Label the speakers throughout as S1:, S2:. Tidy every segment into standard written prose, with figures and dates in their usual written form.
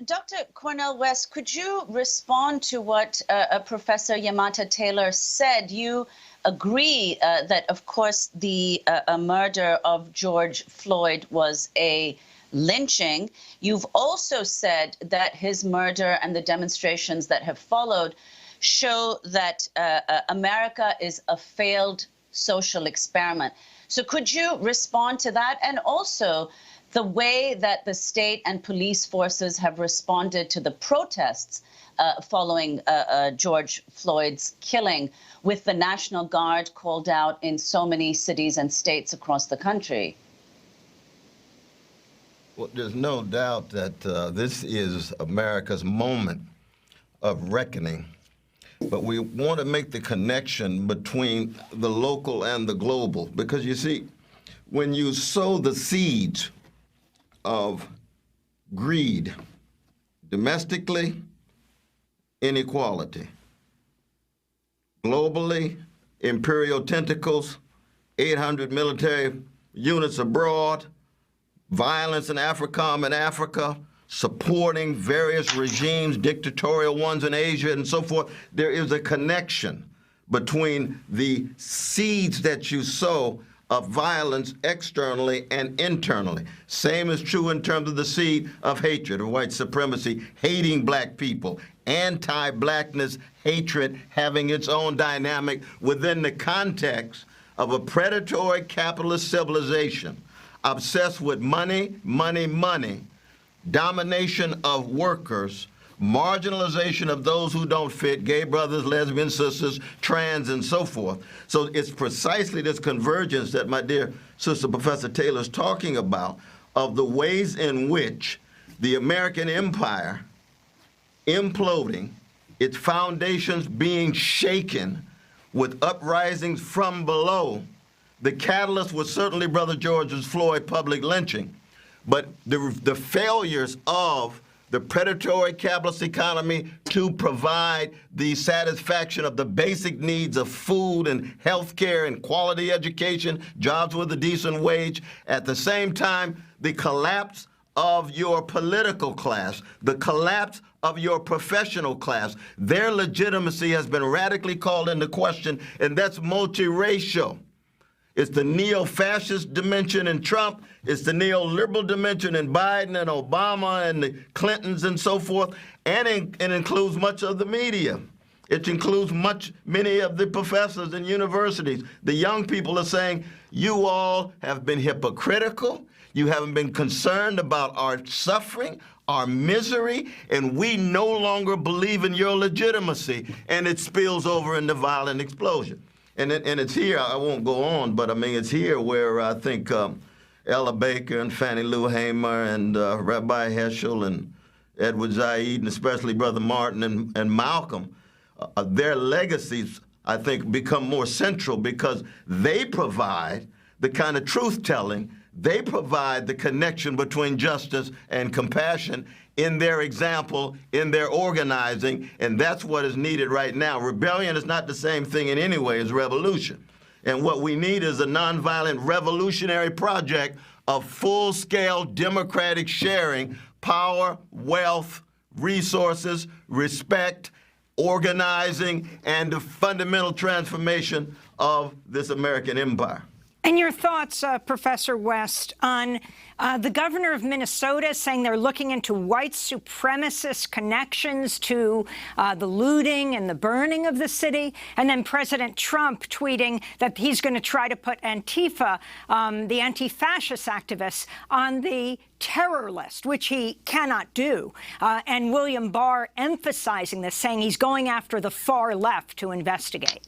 S1: Dr. Cornel West, could you respond to what Professor Yamata Taylor said? You agree that, of course, the murder of George Floyd was a lynching. You've also said that his murder and the demonstrations that have followed show that America is a failed social experiment. So could you respond to that? And also the way that the state and police forces have responded to the protests following George Floyd's killing, with the National Guard called out in so many cities and states across the country.
S2: Well, there's no doubt that this is America's moment of reckoning. But we want to make the connection between the local and the global, because you see, when you sow the seeds of greed, domestically, inequality, globally, imperial tentacles, 800 military units abroad, violence in AFRICOM and Africa, supporting various regimes, dictatorial ones in Asia and so forth, there is a connection between the seeds that you sow of violence externally and internally. Same is true in terms of the seed of hatred, of white supremacy, hating black people, anti-blackness, hatred having its own dynamic within the context of a predatory capitalist civilization obsessed with money, money, money, domination of workers, marginalization of those who don't fit, gay brothers, lesbian sisters, trans, and so forth. So it's precisely this convergence that my dear sister Professor Taylor is talking about, of the ways in which the American empire imploding, its foundations being shaken with uprisings from below. The catalyst was certainly Brother George Floyd public lynching, but the failures of the predatory capitalist economy to provide the satisfaction of the basic needs of food and health care and quality education, jobs with a decent wage. At the same time, the collapse of your political class, the collapse of your professional class. Their legitimacy has been radically called into question, and that's multiracial. It's the neo-fascist dimension in Trump. It's the neoliberal dimension in Biden and Obama and the Clintons and so forth. And it includes much of the media. It includes many of the professors in universities. The young people are saying, you all have been hypocritical. You haven't been concerned about our suffering, our misery, and we no longer believe in your legitimacy. And it spills over into violent explosion. And it's here, I won't go on, but I mean, it's here where I think Ella Baker and Fannie Lou Hamer and Rabbi Heschel and Edward Said, and especially Brother Martin and Malcolm, their legacies, I think, become more central because they provide the kind of truth-telling, they provide the connection between justice and compassion in their example, in their organizing, and that's what is needed right now. Rebellion is not the same thing in any way as revolution. And what we need is a nonviolent revolutionary project of full-scale democratic sharing, power, wealth, resources, respect, organizing, and the fundamental transformation of this American empire.
S3: And your thoughts, Professor West, on the governor of Minnesota saying they're looking into white supremacist connections to the looting and the burning of the city, and then President Trump tweeting that he's going to try to put Antifa, the anti-fascist activists, on the terror list, which he cannot do, and William Barr emphasizing this, saying he's going after the far left to investigate.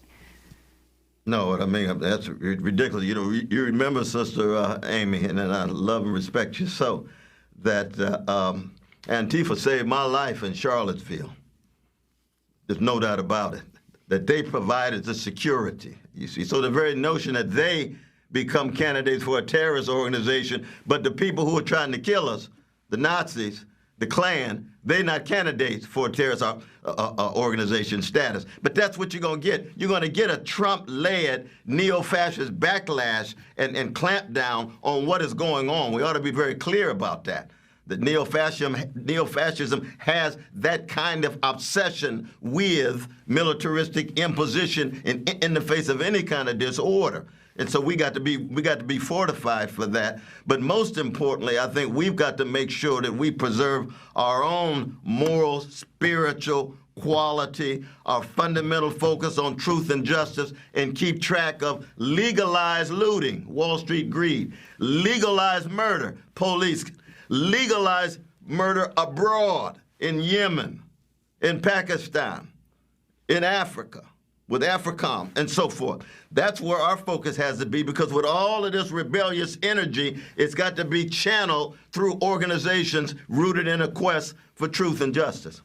S2: No, I mean, that's ridiculous. You know, you remember, Sister Amy, and I love and respect you so, that Antifa saved my life in Charlottesville. There's no doubt about it, that they provided the security, you see. So the very notion that they become candidates for a terrorist organization, but the people who are trying to kill us, the Nazis, the Klan, they're not candidates for a terrorist organization status. But that's what you're going to get. You're going to get a Trump-led neo-fascist backlash and clampdown on what is going on. We ought to be very clear about that. that neo-fascism has that kind of obsession with militaristic imposition in the face of any kind of disorder. And so we got to be fortified for that. But most importantly, I think we've got to make sure that we preserve our own moral, spiritual quality, our fundamental focus on truth and justice, and keep track of legalized looting, Wall Street greed, legalized murder, police, legalized murder abroad in Yemen, in Pakistan, in Africa, with AFRICOM, and so forth. That's where our focus has to be, because with all of this rebellious energy, it's got to be channeled through organizations rooted in a quest for truth and justice.